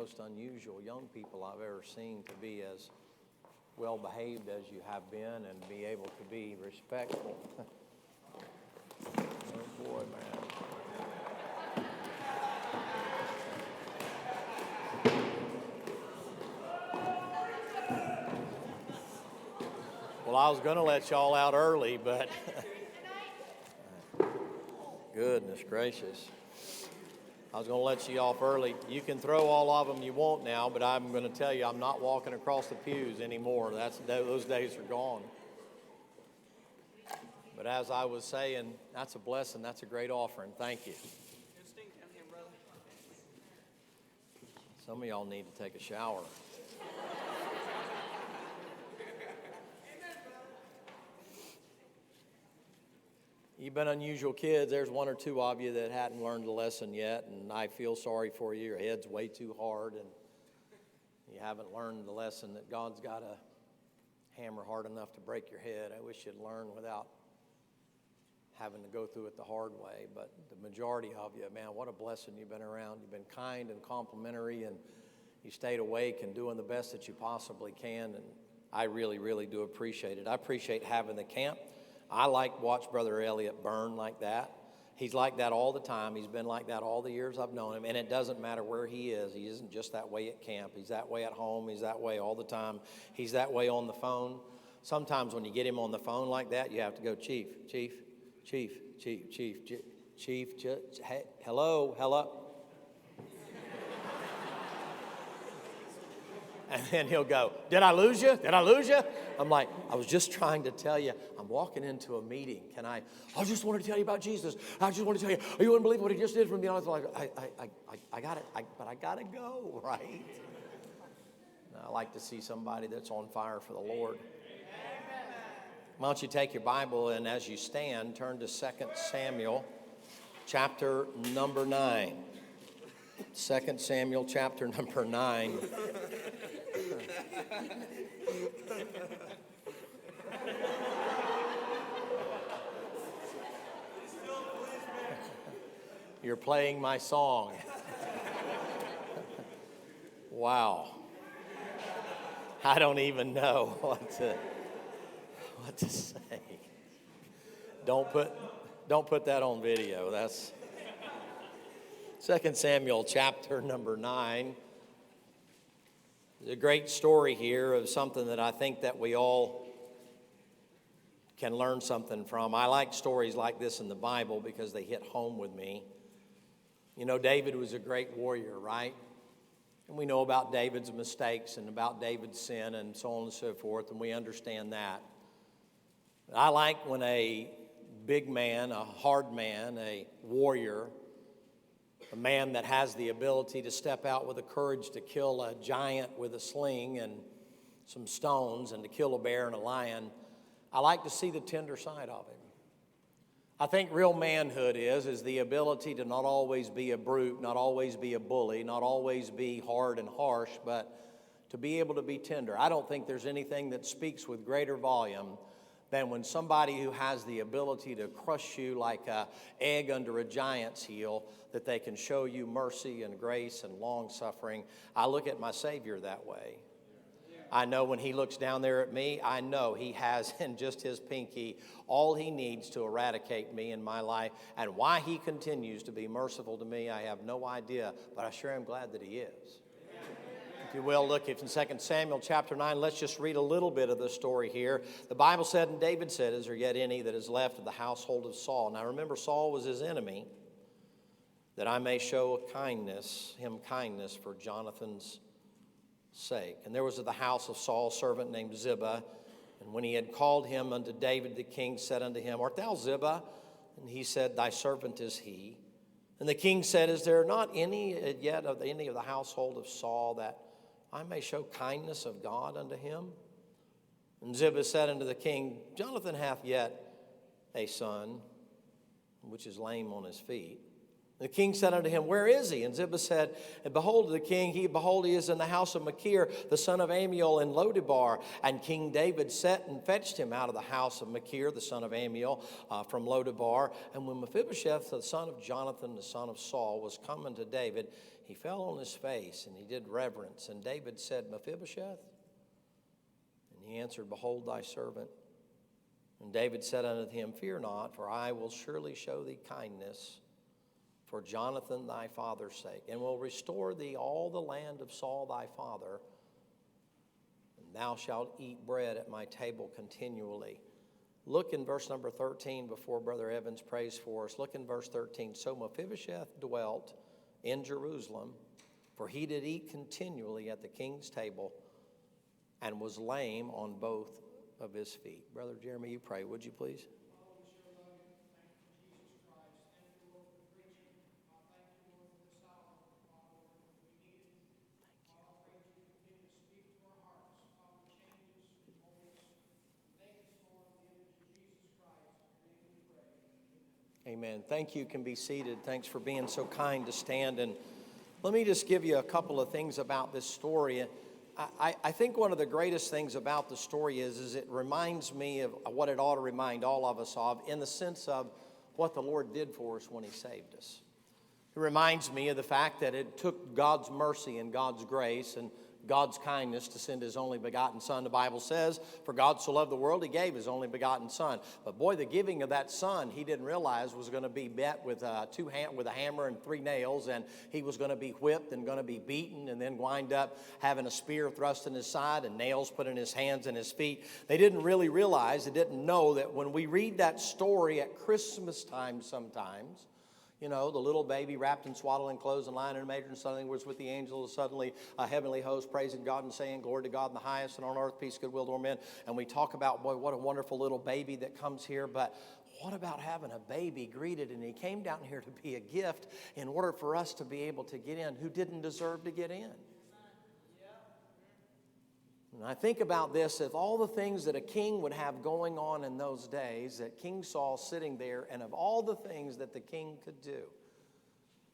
most unusual young people I've ever seen to be as well behaved as you have been and be able to be respectful. Oh boy, man. Well, I was going to let y'all out early, but goodness gracious. I was going to let you off early. You can throw all of them you want now, but I'm going to tell you I'm not walking across the pews anymore. Those days are gone. But as I was saying, that's a blessing. That's a great offering. Thank you. Some of y'all need to take a shower. You've been unusual kids. There's one or two of you that hadn't learned the lesson yet, and I feel sorry for you. Your head's way too hard, and you haven't learned the lesson that God's got a hammer hard enough to break your head. I wish you'd learn without having to go through it the hard way. But the majority of you, man, what a blessing you've been around. You've been kind and complimentary, and you stayed awake and doing the best that you possibly can, and I really, really do appreciate it. I appreciate having the camp. I like watch Brother Elliot burn like that. He's like that all the time. He's been like that all the years I've known him, and it doesn't matter where he is. He isn't just that way at camp. He's that way at home. He's that way all the time. He's that way on the phone. Sometimes when you get him on the phone like that, you have to go, Chief, hey, hello. And then he'll go, did I lose you? I'm like, I was just trying to tell you, I'm walking into a meeting. I just wanted to tell you about Jesus. I just want to tell you, you wouldn't believe what he just did for me. I was like, I got it, but I got to go, right? I like to see somebody that's on fire for the Lord. Why don't you take your Bible and as you stand, turn to 2 Samuel chapter number 9. 2 Samuel chapter number 9. You're playing my song. Wow. I don't even know what to say. Don't put that on video. That's 2 Samuel chapter number 9. There's a great story here of something that I think that we all can learn something from. I like stories like this in the Bible because they hit home with me. You know, David was a great warrior, right? And we know about David's mistakes and about David's sin and so on and so forth, and we understand that. But I like when a big man, a hard man, a warrior, a man that has the ability to step out with the courage to kill a giant with a sling and some stones and to kill a bear and a lion, I like to see the tender side of him. I think real manhood is the ability to not always be a brute, not always be a bully, not always be hard and harsh, but to be able to be tender. I don't think there's anything that speaks with greater volume than when somebody who has the ability to crush you like an egg under a giant's heel, that they can show you mercy and grace and long-suffering. I look at my Savior that way. I know when he looks down there at me, I know he has in just his pinky all he needs to eradicate me in my life. And why he continues to be merciful to me, I have no idea, but I sure am glad that he is. If you will, look, if in 2 Samuel chapter 9, let's just read a little bit of the story here. The Bible said, and David said, is there yet any that is left of the household of Saul? Now remember, Saul was his enemy, that I may show him kindness for Jonathan's sake. And there was at the house of Saul a servant named Ziba, and when he had called him unto David, the king said unto him, art thou Ziba? And he said, thy servant is he. And the king said, is there not any yet of any of the household of Saul that I may show kindness of God unto him? And Ziba said unto the king, Jonathan hath yet a son, which is lame on his feet. The king said unto him, where is he? And Ziba said, and behold, the king, he is in the house of Machir, the son of Amiel in Lodebar. And King David sent and fetched him out of the house of Machir, the son of Amiel, from Lodebar. And when Mephibosheth, the son of Jonathan, the son of Saul, was come unto David, he fell on his face and he did reverence. And David said, Mephibosheth? And he answered, Behold thy servant. And David said unto him, Fear not, for I will surely show thee kindness for Jonathan thy father's sake, and will restore thee all the land of Saul thy father, and thou shalt eat bread at my table continually. Look in verse number 13 before Brother Evans prays for us. Look in verse 13. So Mephibosheth dwelt in Jerusalem, for he did eat continually at the king's table, and was lame on both of his feet. Brother Jeremy, you pray, would you please? Amen. Thank you. Can be seated. Thanks for being so kind to stand. And let me just give you a couple of things about this story. I think one of the greatest things about the story is it reminds me of what it ought to remind all of us of, in the sense of what the Lord did for us when he saved us. It reminds me of the fact that it took God's mercy and God's grace and God's kindness to send his only begotten Son. The Bible says, for God so loved the world, he gave his only begotten Son. But boy, the giving of that Son, he didn't realize was going to be met with a hammer and 3 nails, and he was going to be whipped and going to be beaten and then wind up having a spear thrust in his side and nails put in his hands and his feet. They didn't really realize, they didn't know that when we read that story at Christmas time sometimes, you know, the little baby wrapped in swaddling clothes and lying in a manger, and suddenly was with the angels, suddenly a heavenly host praising God and saying, Glory to God in the highest, and on earth peace, goodwill to all men. And we talk about, boy, what a wonderful little baby that comes here. But what about having a baby greeted? And he came down here to be a gift in order for us to be able to get in who didn't deserve to get in. And I think about this, of all the things that a king would have going on in those days, that King Saul sitting there, and of all the things that the king could do,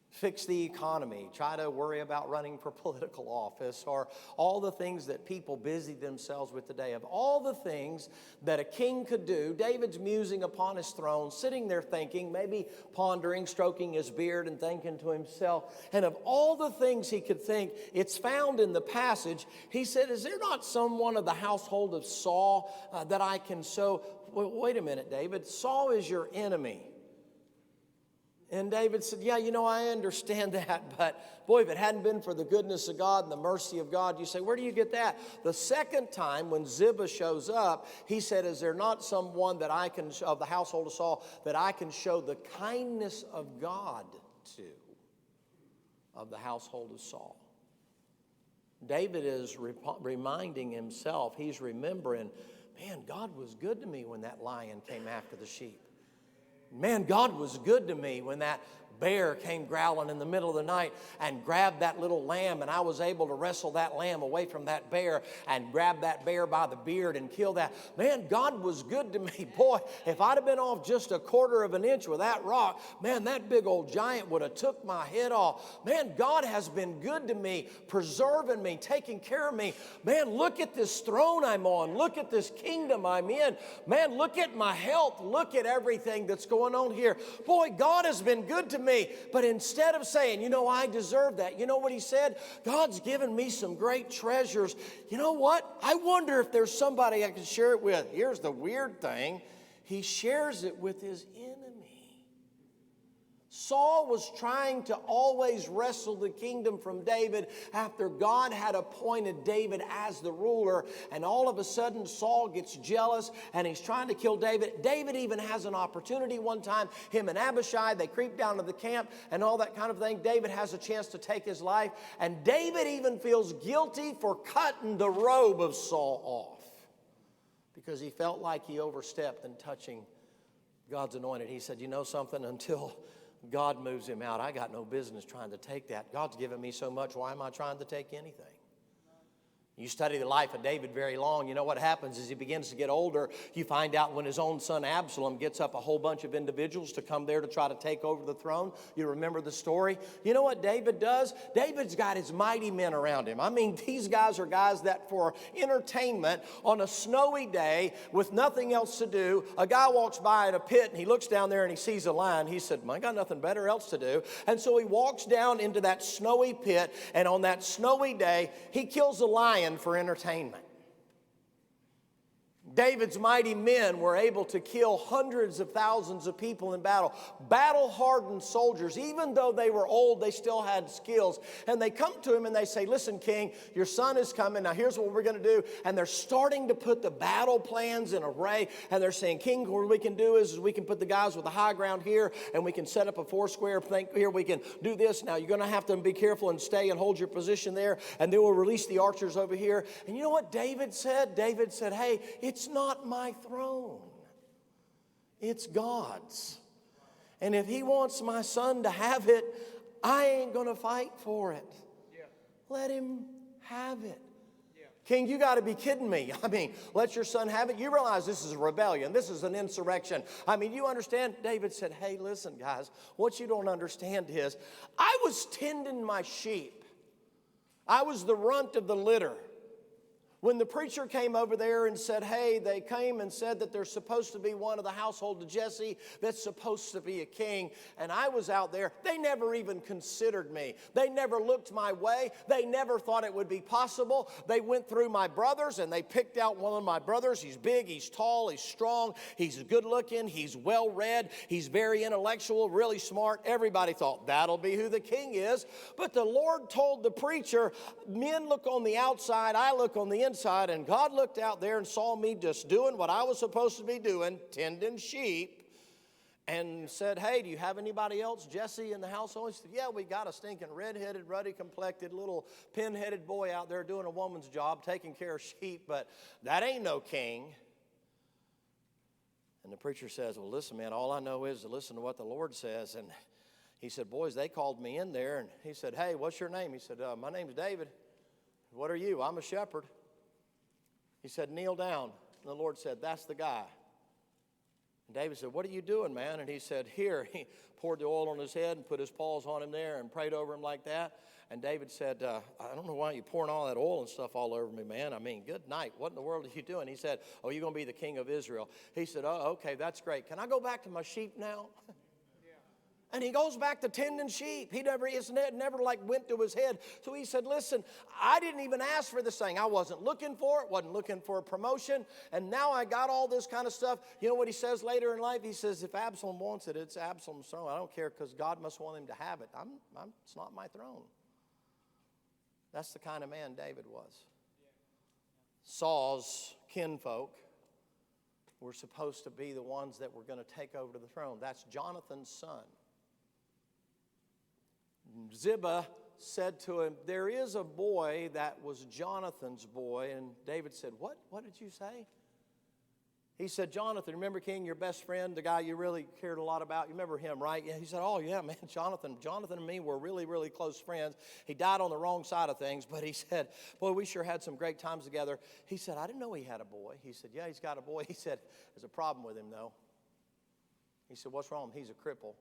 fix the economy, try to worry about running for political office, or all the things that people busy themselves with today. Of all the things that a king could do, David's musing upon his throne, sitting there thinking, maybe pondering, stroking his beard and thinking to himself. And of all the things he could think, it's found in the passage. He said, is there not someone of the household of Saul that I can show? Wait a minute, David. Saul is your enemy. And David said, yeah, you know, I understand that, but boy, if it hadn't been for the goodness of God and the mercy of God, you say, where do you get that? The second time when Ziba shows up, he said, is there not someone that I can, of the household of Saul, that I can show the kindness of God to, of the household of Saul? David is reminding himself, he's remembering, man, God was good to me when that lion came after the sheep. Man, God was good to me when that bear came growling in the middle of the night and grabbed that little lamb, and I was able to wrestle that lamb away from that bear and grab that bear by the beard and kill that. Man, God was good to me. Boy, if I'd have been off just a quarter of an inch with that rock, man, that big old giant would have took my head off. Man, God has been good to me, preserving me, taking care of me. Man, look at this throne I'm on. Look at this kingdom I'm in. Man, look at my health. Look at everything that's going on here. Boy, God has been good to me. But instead of saying, you know, I deserve that, you know what he said? God's given me some great treasures. You know what? I wonder if there's somebody I can share it with. Here's the weird thing. He shares it with his enemy. Saul was trying to always wrestle the kingdom from David after God had appointed David as the ruler. And all of a sudden, Saul gets jealous and he's trying to kill David. David even has an opportunity one time. Him and Abishai, they creep down to the camp and all that kind of thing. David has a chance to take his life. And David even feels guilty for cutting the robe of Saul off, because he felt like he overstepped in touching God's anointed. He said, you know something, until God moves him out, I got no business trying to take that. God's given me so much, why am I trying to take anything? You study the life of David very long, you know what happens as he begins to get older, you find out when his own son Absalom gets up a whole bunch of individuals to come there to try to take over the throne. You remember the story? You know what David does? David's got his mighty men around him. I mean, these guys are guys that for entertainment on a snowy day with nothing else to do, a guy walks by in a pit and he looks down there and he sees a lion. He said, I got nothing better else to do. And so he walks down into that snowy pit, and on that snowy day, he kills a lion for entertainment. David's mighty men were able to kill hundreds of thousands of people in battle. Battle-hardened soldiers, even though they were old, they still had skills. And they come to him and they say, listen, king, your son is coming. Now here's what we're going to do. And they're starting to put the battle plans in array. And they're saying, king, what we can do is we can put the guys with the high ground here, and we can set up a four-square thing here. We can do this. Now you're going to have to be careful and stay and hold your position there. And then we'll release the archers over here. And you know what David said? David said, hey, it's not my throne. It's God's. And if he wants my son to have it, I ain't going to fight for it. Yeah. Let him have it. Yeah. King, you got to be kidding me. I mean, let your son have it. You realize this is a rebellion. This is an insurrection. I mean, you understand? David said, hey, listen, guys, what you don't understand is I was tending my sheep. I was the runt of the litter. When the preacher came over there and said, hey, they came and said that there's supposed to be one of the household of Jesse that's supposed to be a king, and I was out there, they never even considered me. They never looked my way. They never thought it would be possible. They went through my brothers, and they picked out one of my brothers. He's big, he's tall, he's strong, he's good looking, he's well read, he's very intellectual, really smart. Everybody thought that'll be who the king is. But the Lord told the preacher, men look on the outside, I look on the inside. And God looked out there and saw me just doing what I was supposed to be doing, tending sheep, and said, hey, do you have anybody else, Jesse, in the household? He said, yeah, we got a stinking red-headed, ruddy-complected little pin-headed boy out there doing a woman's job, taking care of sheep, but that ain't no king. And the preacher says, well, listen, man, all I know is to listen to what the Lord says. And he said, boys, they called me in there, and he said, hey, what's your name? He said, my name's David. What are you? I'm a shepherd. He said, kneel down. And the Lord said, that's the guy. And David said, what are you doing, man? And he said, here. He poured the oil on his head and put his paws on him there and prayed over him like that. And David said, I don't know why you're pouring all that oil and stuff all over me, man. I mean, good night. What in the world are you doing? He said, oh, you're going to be the king of Israel. He said, oh, okay, that's great. Can I go back to my sheep now? And he goes back to tending sheep. It's never like went to his head. So he said, listen, I didn't even ask for this thing. I wasn't looking for it, wasn't looking for a promotion. And now I got all this kind of stuff. You know what he says later in life? He says, if Absalom wants it, it's Absalom's throne. I don't care because God must want him to have it. It's not my throne. That's the kind of man David was. Saul's kinfolk were supposed to be the ones that were going to take over the throne. That's Jonathan's son. Ziba said to him, there is a boy that was Jonathan's boy. And David said, what? What did you say? He said, Jonathan, remember, King, your best friend, the guy you really cared a lot about? You remember him, right? Yeah. He said, oh, yeah, man, Jonathan and me were really, really close friends. He died on the wrong side of things, but he said, boy, we sure had some great times together. He said, I didn't know he had a boy. He said, yeah, he's got a boy. He said, there's a problem with him, though. He said, what's wrong? He's a cripple.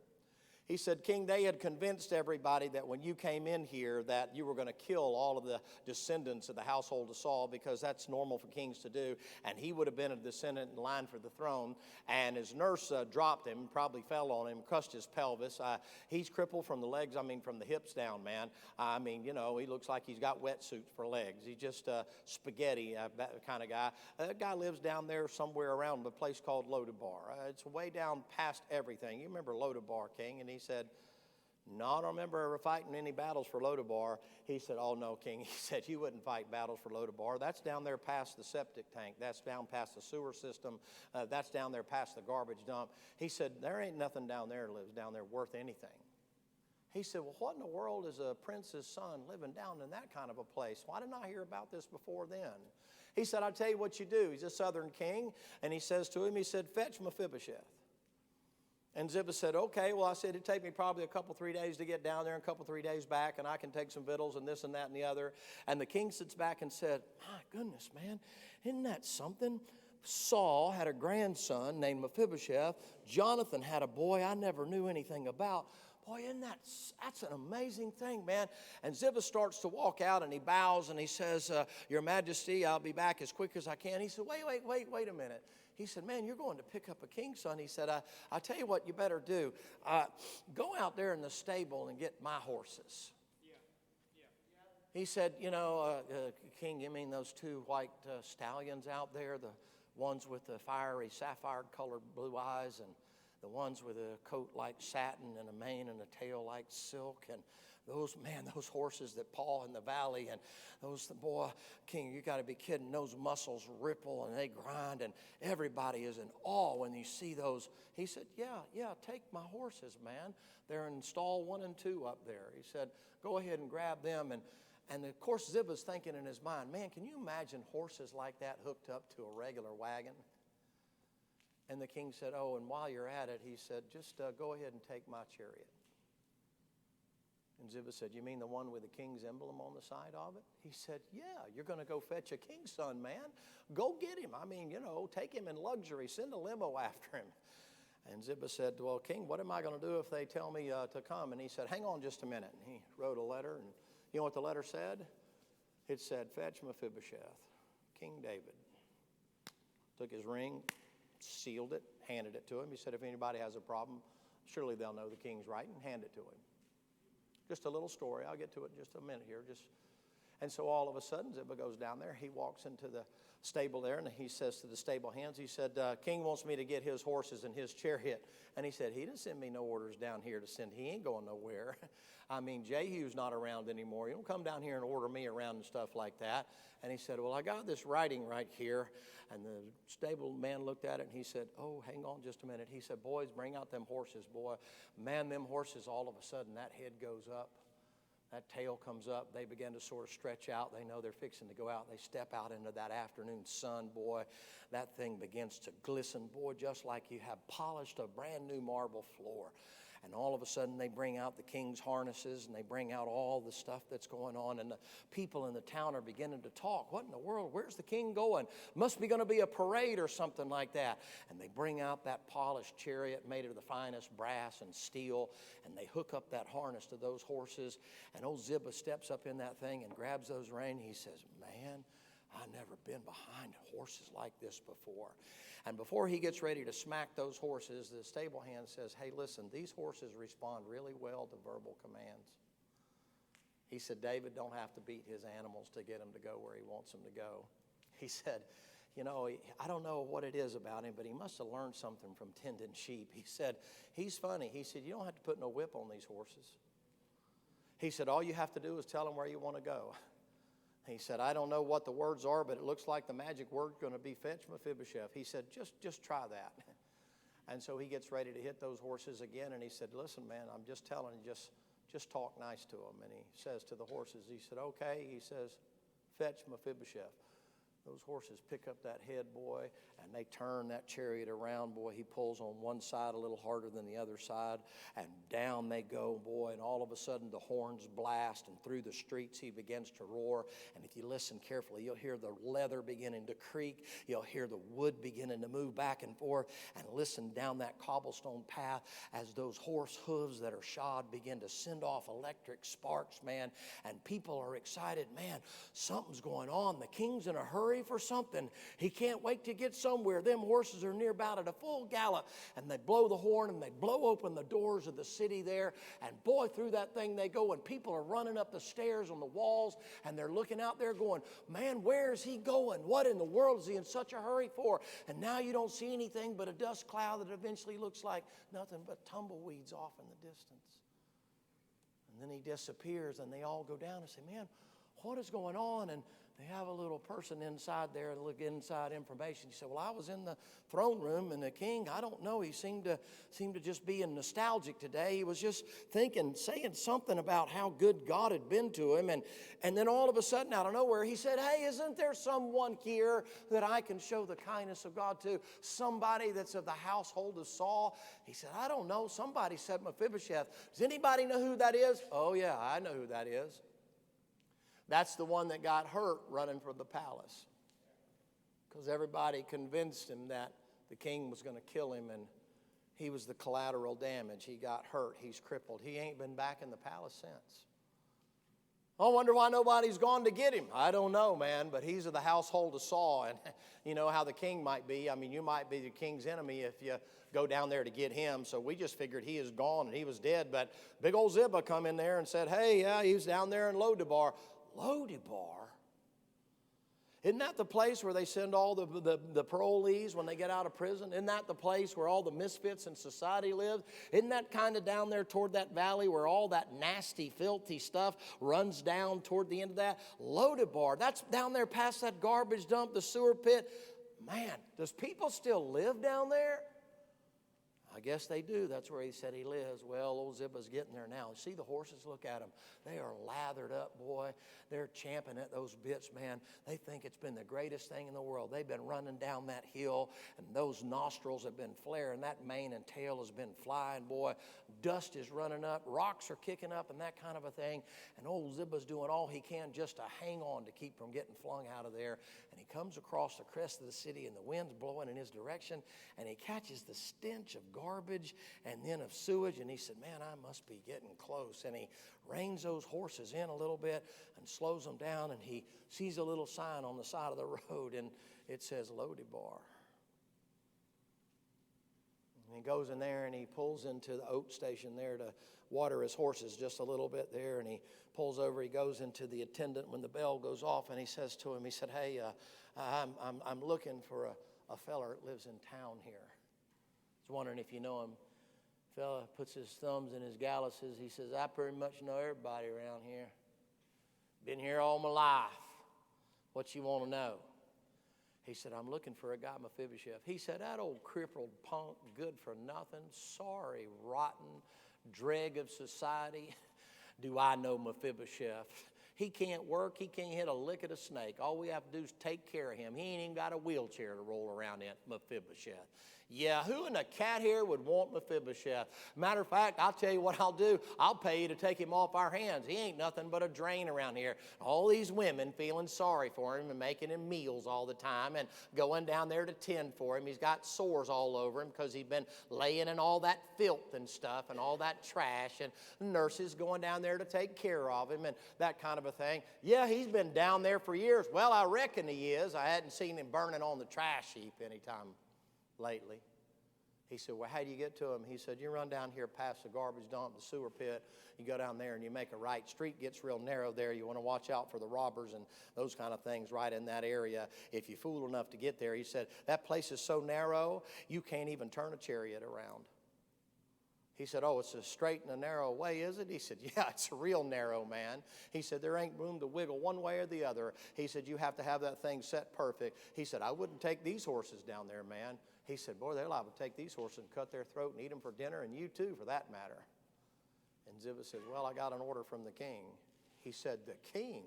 He said, King, they had convinced everybody that when you came in here that you were going to kill all of the descendants of the household of Saul because that's normal for kings to do. And he would have been a descendant in line for the throne. And his nurse dropped him, probably fell on him, crushed his pelvis. He's crippled from the legs, from the hips down, man. He looks like he's got wetsuits for legs. He's just spaghetti, that kind of guy. That guy lives down there somewhere around a place called Lodabar. It's way down past everything. You remember Lodabar, King? And he said, no, I don't remember ever fighting any battles for Lodabar. He said, oh, no, King. He said, you wouldn't fight battles for Lodabar. That's down there past the septic tank. That's down past the sewer system. That's down there past the garbage dump. He said, there ain't nothing down there that lives down there worth anything. He said, well, what in the world is a prince's son living down in that kind of a place? Why didn't I hear about this before then? He said, I'll tell you what you do. He's a southern king. And he says to him, he said, fetch Mephibosheth. And Ziba said, okay. Well, I said, it'd take me probably a couple, 3 days to get down there and a couple, 3 days back, and I can take some victuals and this and that and the other. And the king sits back and said, my goodness, man, isn't that something? Saul had a grandson named Mephibosheth. Jonathan had a boy I never knew anything about. Boy, that's an amazing thing, man. And Ziba starts to walk out, and he bows, and he says, Your Majesty, I'll be back as quick as I can. He said, wait a minute. He said, man, you're going to pick up a king's son. He said, I tell you what you better do. Go out there in the stable and get my horses. He said, King, you mean those two white stallions out there, the ones with the fiery sapphire-colored blue eyes and the ones with a coat like satin and a mane and a tail like silk, and those horses that paw in the valley, and those, boy, King, you got to be kidding. Those muscles ripple and they grind, and everybody is in awe when you see those. He said, yeah, take my horses, man. They're in stall 1 and 2 up there. He said, go ahead and grab them. And of course, Ziba's thinking in his mind, man, can you imagine horses like that hooked up to a regular wagon? And the king said, oh, and while you're at it, he said, just go ahead and take my chariot. And Ziba said, you mean the one with the king's emblem on the side of it? He said, yeah, you're going to go fetch a king's son, man. Go get him. I mean, take him in luxury. Send a limo after him. And Ziba said, well, King, what am I going to do if they tell me to come? And he said, hang on just a minute. And he wrote a letter, and you know what the letter said? It said, fetch Mephibosheth, King David. Took his ring, sealed it, handed it to him. He said, if anybody has a problem, surely they'll know the king's right, and hand it to him. Just a little story. I'll get to it in just a minute here. And so all of a sudden, Ziba goes down there. He walks into the stable there, and he says to the stable hands, he said, King wants me to get his horses and his chariot. And he said, he didn't send me no orders down here to send. He ain't going nowhere. I mean, Jehu's not around anymore. You don't come down here and order me around and stuff like that. And he said, well, I got this writing right here. And the stable man looked at it, and he said, oh, hang on just a minute. He said, boys, bring out them horses, boy. Man, them horses, all of a sudden, that head goes up. That tail comes up. They begin to sort of stretch out. They know they're fixing to go out. They step out into that afternoon sun, boy. That thing begins to glisten, boy, just like you have polished a brand new marble floor. And all of a sudden, they bring out the king's harnesses, and they bring out all the stuff that's going on. And the people in the town are beginning to talk. What in the world? Where's the king going? Must be going to be a parade or something like that. And they bring out that polished chariot made of the finest brass and steel, and they hook up that harness to those horses. And old Ziba steps up in that thing and grabs those reins. He says, man, I've never been behind horses like this before. And before he gets ready to smack those horses, the stable hand says, hey, listen, these horses respond really well to verbal commands. He said, David don't have to beat his animals to get them to go where he wants them to go. He said, I don't know what it is about him, but he must have learned something from tending sheep. He said, he's funny. He said, you don't have to put no whip on these horses. He said, all you have to do is tell them where you want to go. He said, I don't know what the words are, but it looks like the magic word's going to be fetch Mephibosheth. He said, just try that. And so he gets ready to hit those horses again, and he said, listen, man, I'm just telling you, just talk nice to them. And he says to the horses, he said, okay. He says, fetch Mephibosheth. Those horses pick up that head, boy, and they turn that chariot around, boy. He pulls on one side a little harder than the other side, and down they go, boy. And all of a sudden, the horns blast, and through the streets, he begins to roar. And if you listen carefully, you'll hear the leather beginning to creak. You'll hear the wood beginning to move back and forth. And listen down that cobblestone path as those horse hooves that are shod begin to send off electric sparks, man. And people are excited. Man, something's going on. The king's in a hurry for something. He can't wait to get somewhere. Them horses are near about at a full gallop, and they blow the horn and they blow open the doors of the city there, and boy, through that thing they go, and people are running up the stairs on the walls, and they're looking out there going, man, where is he going? What in the world is he in such a hurry for? And now you don't see anything but a dust cloud that eventually looks like nothing but tumbleweeds off in the distance. And then he disappears, and they all go down and say, man, what is going on? And they have a little person inside there, look inside information. He said, well, I was in the throne room, and the king, I don't know, he seemed to just be nostalgic today. He was just saying something about how good God had been to him. And then all of a sudden, out of nowhere, he said, hey, isn't there someone here that I can show the kindness of God to? Somebody that's of the household of Saul? He said, I don't know. Somebody said Mephibosheth. Does anybody know who that is? Oh, yeah, I know who that is. That's the one that got hurt running from the palace, because everybody convinced him that the king was going to kill him, and he was the collateral damage. He got hurt. He's crippled. He ain't been back in the palace since. I wonder why nobody's gone to get him. I don't know, man, but he's of the household of Saul, and you know how the king might be. I mean, you might be the king's enemy if you go down there to get him. So we just figured he is gone and he was dead. But big old Ziba come in there and said, hey, yeah, he's down there in Lodebar. Lodebar? Isn't that the place where they send all the parolees when they get out of prison? Isn't that the place where all the misfits in society live? Isn't that kind of down there toward that valley where all that nasty, filthy stuff runs down toward the end of that? Lodebar, that's down there past that garbage dump, the sewer pit. Man, does people still live down there? I guess they do. That's where he said he lives. Well, old Ziba's getting there now. See the horses? Look at them. They are lathered up, boy. They're champing at those bits, man. They think it's been the greatest thing in the world. They've been running down that hill, and those nostrils have been flaring. That mane and tail has been flying, boy. Dust is running up. Rocks are kicking up and that kind of a thing. And old Ziba's doing all he can just to hang on to keep from getting flung out of there. And he comes across the crest of the city, and the wind's blowing in his direction, and he catches the stench of garbage and then of sewage, and he said, man, I must be getting close. And he reins those horses in a little bit and slows them down, and he sees a little sign on the side of the road, and it says Lodebar. And he goes in there, and he pulls into the oat station there to water his horses just a little bit there, and he pulls over. He goes into the attendant when the bell goes off, and he says to him, he said, hey, I'm looking for a fella that lives in town here. I was wondering if you know him. Fella puts his thumbs in his galluses. He says, I pretty much know everybody around here. Been here all my life. What you want to know? He said, I'm looking for a guy, Mephibosheth. He said, that old crippled punk, good for nothing, sorry, rotten, dreg of society. Do I know Mephibosheth? He can't work. He can't hit a lick of a snake. All we have to do is take care of him. He ain't even got a wheelchair to roll around in, Mephibosheth. Yeah, who in a cat here would want Mephibosheth? Matter of fact, I'll tell you what I'll do. I'll pay you to take him off our hands. He ain't nothing but a drain around here. All these women feeling sorry for him and making him meals all the time and going down there to tend for him. He's got sores all over him because he's been laying in all that filth and stuff and all that trash, and nurses going down there to take care of him and that kind of a thing. Yeah, he's been down there for years. Well, I reckon he is. I hadn't seen him burning on the trash heap anytime lately. He said, well, how do you get to him? He said, you run down here past the garbage dump, the sewer pit. You go down there and you make a right. Street gets real narrow there. You want to watch out for the robbers and those kind of things right in that area if you fool enough to get there. He said, that place is so narrow, you can't even turn a chariot around. He said, oh, it's a straight and a narrow way, is it? He said, yeah, it's a real narrow, man. He said, there ain't room to wiggle one way or the other. He said, you have to have that thing set perfect. He said, I wouldn't take these horses down there, man. He said, boy, they're liable to take these horses and cut their throat and eat them for dinner, and you too, for that matter. And Ziba said, well, I got an order from the king. He said, the king?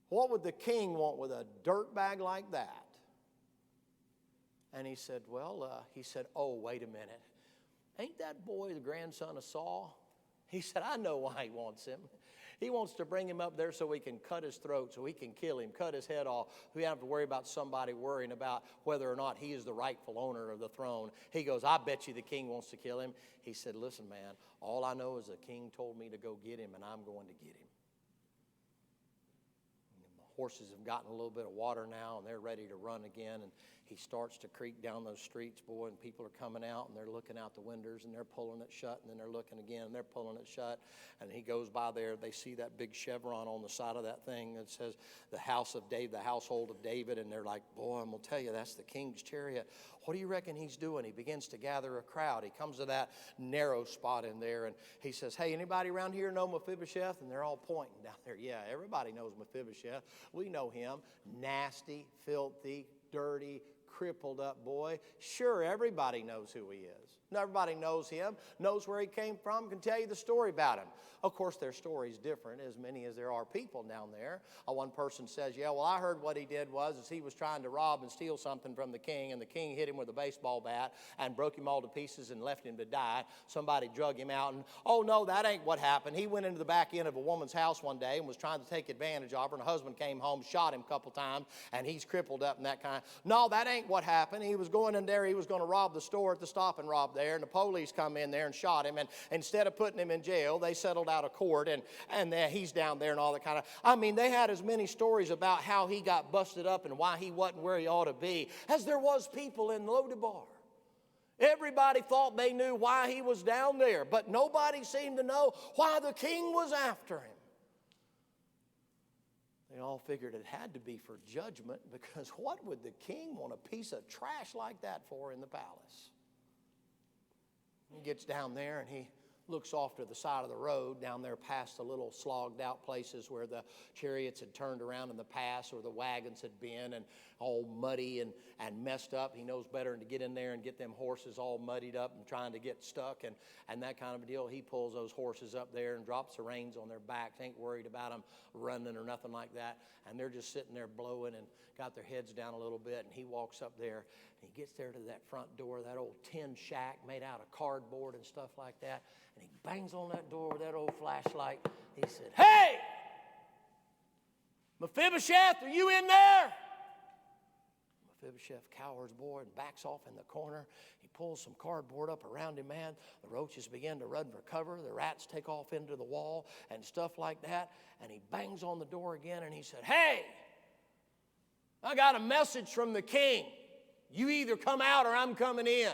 What would the king want with a dirt bag like that? And he said, oh, wait a minute. Ain't that boy the grandson of Saul? He said, I know why he wants him. He wants to bring him up there so he can cut his throat, so he can kill him, cut his head off. We don't have to worry about somebody worrying about whether or not he is the rightful owner of the throne. He goes, I bet you the king wants to kill him. He said, listen, man, all I know is the king told me to go get him, and I'm going to get him. And the horses have gotten a little bit of water now, and they're ready to run again. And he starts to creak down those streets, boy, and people are coming out, and they're looking out the windows, and they're pulling it shut, and then they're looking again, and they're pulling it shut. And he goes by there. They see that big chevron on the side of that thing that says the house of David, the household of David, and they're like, boy, I'm going to tell you, that's the king's chariot. What do you reckon he's doing? He begins to gather a crowd. He comes to that narrow spot in there, and he says, hey, anybody around here know Mephibosheth? And they're all pointing down there. Yeah, everybody knows Mephibosheth. We know him. Nasty, filthy, dirty, crippled up boy. Sure, everybody knows who he is. Everybody knows him, knows where he came from, can tell you the story about him. Of course, their story's different, as many as there are people down there. One person says, yeah, well, I heard what he did was he was trying to rob and steal something from the king, and the king hit him with a baseball bat and broke him all to pieces and left him to die. Somebody drug him out, and, oh, no, that ain't what happened. He went into the back end of a woman's house one day and was trying to take advantage of her, and her husband came home, shot him a couple times, and he's crippled up and that kind. No, that ain't what happened. He was going in there, he was going to rob the store at the Stop and Rob there, and the police come in there and shot him, and instead of putting him in jail, they settled out of court, and he's down there and all that kind of. I mean, they had as many stories about how he got busted up and why he wasn't where he ought to be as there was people in Lodabar. Everybody thought they knew why he was down there, but nobody seemed to know why the king was after him. They all figured it had to be for judgment, because what would the king want a piece of trash like that for in the palace? He gets down there and he looks off to the side of the road down there past the little slogged out places where the chariots had turned around in the past, or the wagons had been, and all muddy and messed up. He knows better than to get in there and get them horses all muddied up and trying to get stuck and that kind of a deal. He pulls those horses up there and drops the reins on their backs. Ain't worried about them running or nothing like that. And they're just sitting there blowing and got their heads down a little bit. And he walks up there and he gets there to that front door, that old tin shack made out of cardboard and stuff like that. And he bangs on that door with that old flashlight. He said, hey, Mephibosheth, are you in there? Mephibosheth cowers, boy, and backs off in the corner. He pulls some cardboard up around him, man. The roaches begin to run for cover. The rats take off into the wall and stuff like that. And he bangs on the door again, and he said, hey, I got a message from the king. You either come out or I'm coming in.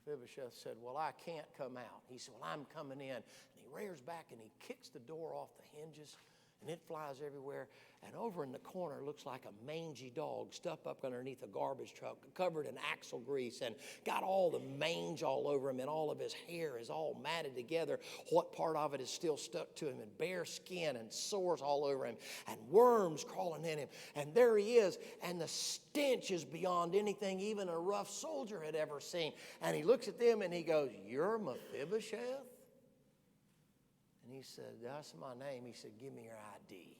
Mephibosheth said, well, I can't come out. He said, well, I'm coming in. And he rears back and he kicks the door off the hinges, and it flies everywhere. And over in the corner looks like a mangy dog stuck up underneath a garbage truck, covered in axle grease, and got all the mange all over him, and all of his hair is all matted together. What part of it is still stuck to him, and bare skin and sores all over him, and worms crawling in him. And there he is, and the stench is beyond anything even a rough soldier had ever seen. And he looks at them and he goes, you're Mephibosheth? And he said, that's my name. He said, give me your ID.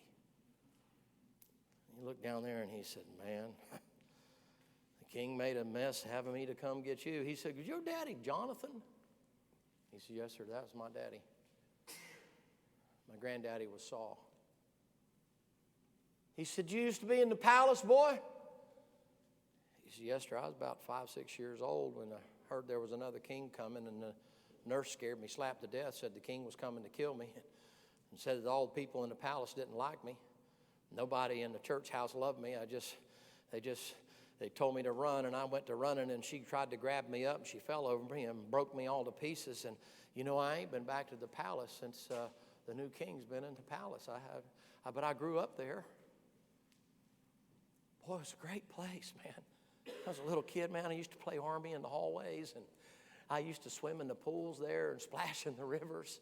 He looked down there and he said, man, the king made a mess having me to come get you. He said, is your daddy Jonathan? He said, yes, sir, that was my daddy. My granddaddy was Saul. He said, you used to be in the palace, boy? He said, yes, sir, I was about 5, 6 years old when I heard there was another king coming, and the nurse scared me slap to death, said the king was coming to kill me, and said that all the people in the palace didn't like me. Nobody in the church house loved me. They told me to run, and I went to running, and she tried to grab me up, and she fell over me and broke me all to pieces. And, you know, I ain't been back to the palace since the new king's been in the palace. But I grew up there. Boy, it was a great place, man. I was a little kid, man. I used to play army in the hallways, and I used to swim in the pools there and splash in the rivers.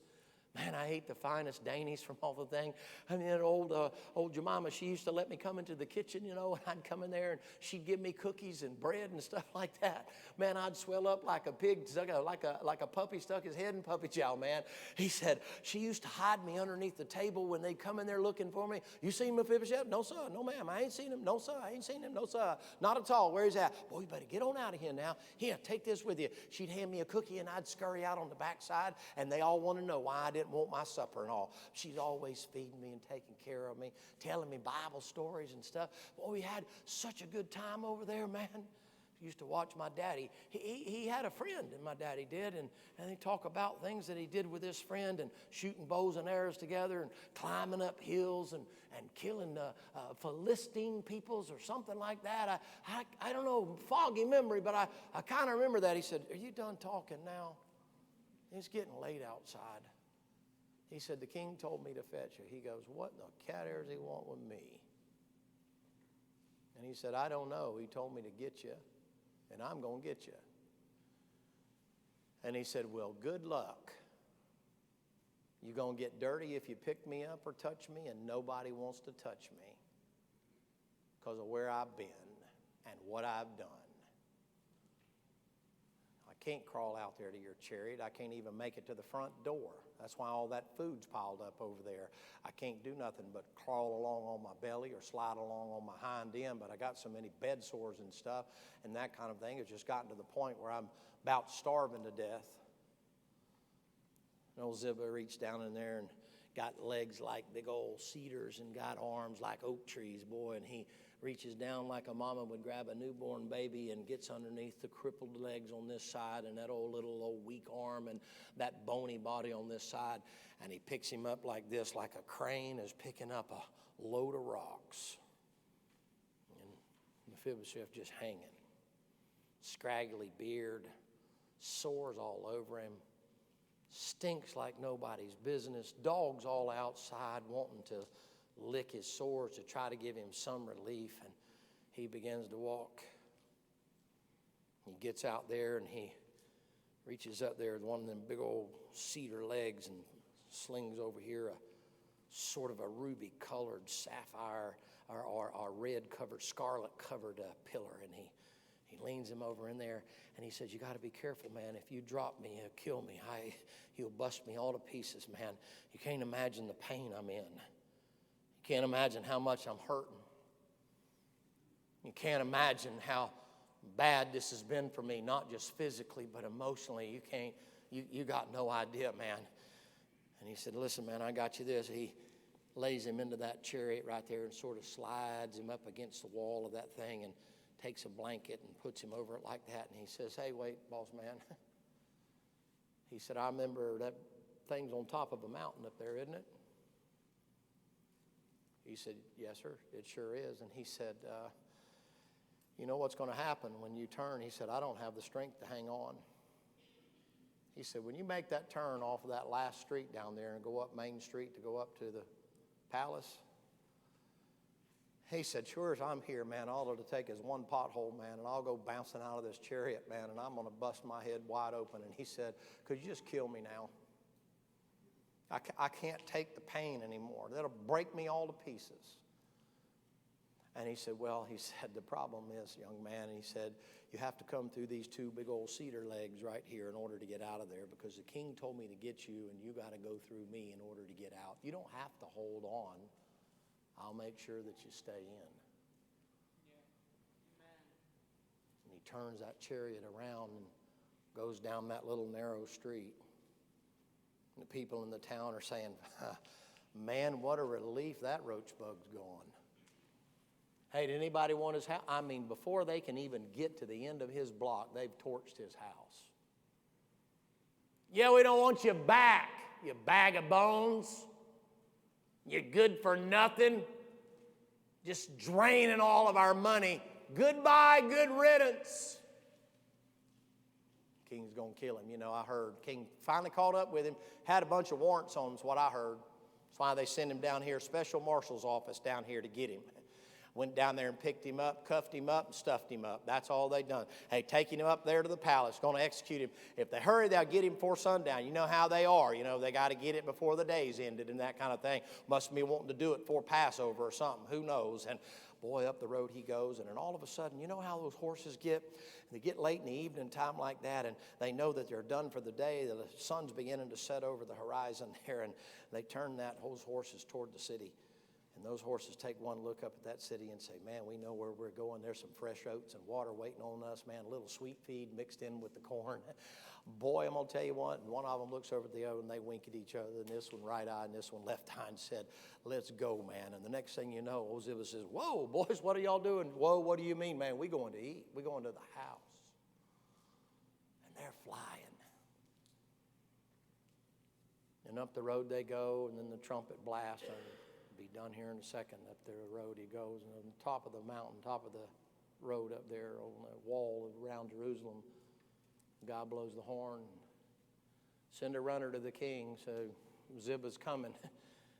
Man, I ate the finest dainties from all the thing. I mean, that old Jemima, she used to let me come into the kitchen, you know, and I'd come in there and she'd give me cookies and bread and stuff like that. Man, I'd swell up like a pig, like a puppy stuck his head in puppy chow, man. He said, she used to hide me underneath the table when they'd come in there looking for me. You seen Mephibosheth? No, sir. No, ma'am. I ain't seen him. No, sir. I ain't seen him. No, sir. Not at all. Where he's at? Boy, you better get on out of here now. Here, take this with you. She'd hand me a cookie and I'd scurry out on the backside, and they all want to know why I didn't want my supper and all. She's always feeding me and taking care of me, telling me Bible stories and stuff. Boy, we had such a good time over there, man. used to watch my daddy. He had a friend, and my daddy did, and they talk about things that he did with his friend and shooting bows and arrows together and climbing up hills and killing Philistine peoples or something like that. I don't know, foggy memory, but I kind of remember that. He said, "Are you done talking now? It's getting late outside." He said, "The king told me to fetch you." He goes, "What in the cat ears he want with me?" And he said, "I don't know. He told me to get you, and I'm going to get you." And he said, "Well, good luck. You're going to get dirty if you pick me up or touch me, and nobody wants to touch me because of where I've been and what I've done. I can't crawl out there to your chariot. I can't even make it to the front door. That's why all that food's piled up over there. I can't do nothing but crawl along on my belly or slide along on my hind end, but I got so many bed sores and stuff and that kind of thing. It's just gotten to the point where I'm about starving to death." And old Ziba reached down in there and got legs like big old cedars and got arms like oak trees, boy, and he reaches down like a mama would grab a newborn baby and gets underneath the crippled legs on this side and that old weak arm and that bony body on this side, and he picks him up like this, like a crane is picking up a load of rocks. And Mephibosheth just hanging, scraggly beard, sores all over him, stinks like nobody's business, dogs all outside wanting to lick his sores to try to give him some relief, and he begins to walk. He gets out there and he reaches up there with one of them big old cedar legs and slings over here a sort of a ruby colored sapphire or red covered, scarlet covered pillar, and he leans him over in there and he says, "You got to be careful, man. If you drop me, he'll kill me. He'll bust me all to pieces, man. You can't imagine the pain I'm in. You can't imagine how much I'm hurting. You can't imagine how bad this has been for me, not just physically, but emotionally. You got no idea, man." And he said, "Listen, man, I got you this." He lays him into that chariot right there and sort of slides him up against the wall of that thing and takes a blanket and puts him over it like that. And he says, "Hey, wait, boss man." He said, "I remember that thing's on top of a mountain up there, isn't it?" He said, "Yes, sir, it sure is." And he said, "You know what's going to happen when you turn?" He said, "I don't have the strength to hang on." He said, "When you make that turn off of that last street down there and go up Main Street to go up to the palace," he said, "Sure as I'm here, man, all it'll take is one pothole, man, and I'll go bouncing out of this chariot, man, and I'm going to bust my head wide open." And he said, "Could you just kill me now? I can't take the pain anymore. That'll break me all to pieces." And he said, "Well," he said, "the problem is, young man," he said, "you have to come through these two big old cedar legs right here in order to get out of there, because the king told me to get you, and you got to go through me in order to get out. You don't have to hold on. I'll make sure that you stay in." And he turns that chariot around and goes down that little narrow street. And the people in the town are saying, "Man, what a relief that roach bug's gone. Hey, did anybody want his house?" I mean, before they can even get to the end of his block, they've torched his house. "Yeah, we don't want you back, you bag of bones. You're good for nothing. Just draining all of our money. Goodbye, good riddance." King's going to kill him. You know, I heard King finally caught up with him, had a bunch of warrants on him, is what I heard. That's why they send him down here, special marshal's office down here to get him. Went down there and picked him up, cuffed him up, and stuffed him up. That's all they done. Hey, taking him up there to the palace, going to execute him. If they hurry, they'll get him before sundown. You know how they are. You know, they got to get it before the day's ended and that kind of thing. Must be wanting to do it before Passover or something. Who knows? And boy, up the road he goes, and then all of a sudden, you know how those horses get? They get late in the evening time like that, and they know that they're done for the day. The sun's beginning to set over the horizon there, and they turn those horses toward the city. And those horses take one look up at that city and say, man, we know where we're going. There's some fresh oats and water waiting on us, man. A little sweet feed mixed in with the corn. Boy, I'm going to tell you what. And one of them looks over at the other and they wink at each other. And this one right eye and this one left eye and said, let's go, man. And the next thing you know, old Ziba says, whoa, boys, what are y'all doing? Whoa, what do you mean, man? We're going to eat. We're going to the house. And they're flying. And up the road they go, and then the trumpet blast. I'll be done here in a second. Up the road he goes, and on the top of the mountain, top of the road up there on the wall around Jerusalem, God blows the horn. Send a runner to the king. So Ziba's coming.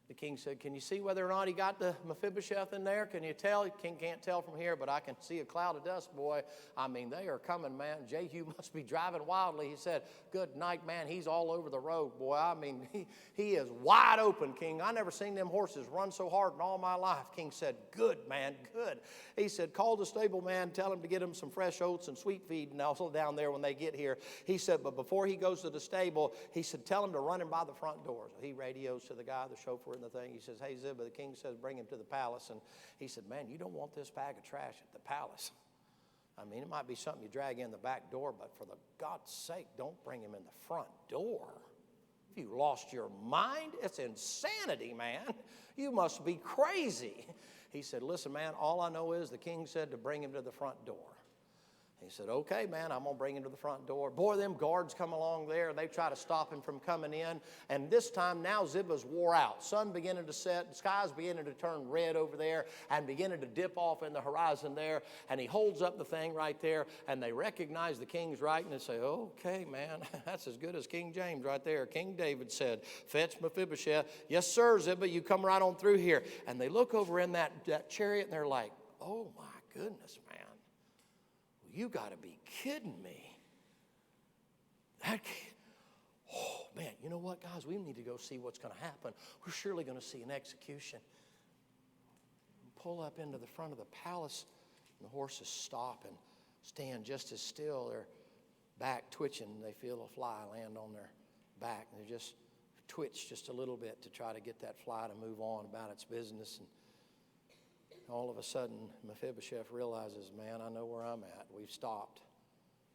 The king said, can you see whether or not he got the Mephibosheth in there? Can you tell? King can't tell from here, but I can see a cloud of dust, boy. I mean, they are coming, man. Jehu must be driving wildly. He said, good night, man. He's all over the road, boy. I mean, he is wide open, King. I never seen them horses run so hard in all my life. King said, good, man, good. He said, call the stable man, tell him to get him some fresh oats and sweet feed, and also down there when they get here. He said, but before he goes to the stable, he said, tell him to run him by the front door. So he radios to the guy, the chauffeur, the thing. He says, hey, Ziba, the king says, bring him to the palace. And he said, man, you don't want this bag of trash at the palace. I mean, it might be something you drag in the back door, but for the God's sake, don't bring him in the front door. If you lost your mind, it's insanity, man. You must be crazy. He said, listen, man, all I know is the king said to bring him to the front door. He said, okay, man, I'm going to bring him to the front door. Boy, them guards come along there, and they try to stop him from coming in. And this time, now Ziba's wore out. Sun beginning to set. The sky's beginning to turn red over there and beginning to dip off in the horizon there. And he holds up the thing right there, and they recognize the king's writing and say, okay, man, that's as good as King James right there. King David said, fetch Mephibosheth. Yes, sir, Ziba, you come right on through here. And they look over in that chariot, and they're like, oh, my goodness, man. You got to be kidding me. Oh, man, you know what, guys? We need to go see what's going to happen. We're surely going to see an execution. Pull up into the front of the palace, and the horses stop and stand just as still. Their back twitching. They feel a fly land on their back. And they just twitch just a little bit to try to get that fly to move on about its business. And all of a sudden, Mephibosheth realizes, man, I know where I'm at. We've stopped.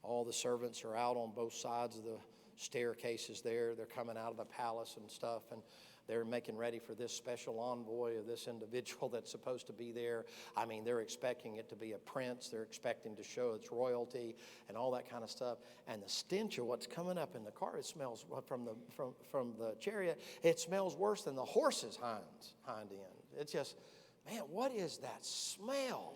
All the servants are out on both sides of the staircases there. They're coming out of the palace and stuff, and they're making ready for this special envoy of this individual that's supposed to be there. I mean, they're expecting it to be a prince. They're expecting to show its royalty and all that kind of stuff. And the stench of what's coming up in the car, it smells from the chariot. It smells worse than the horse's hind end. It's just... man, what is that smell?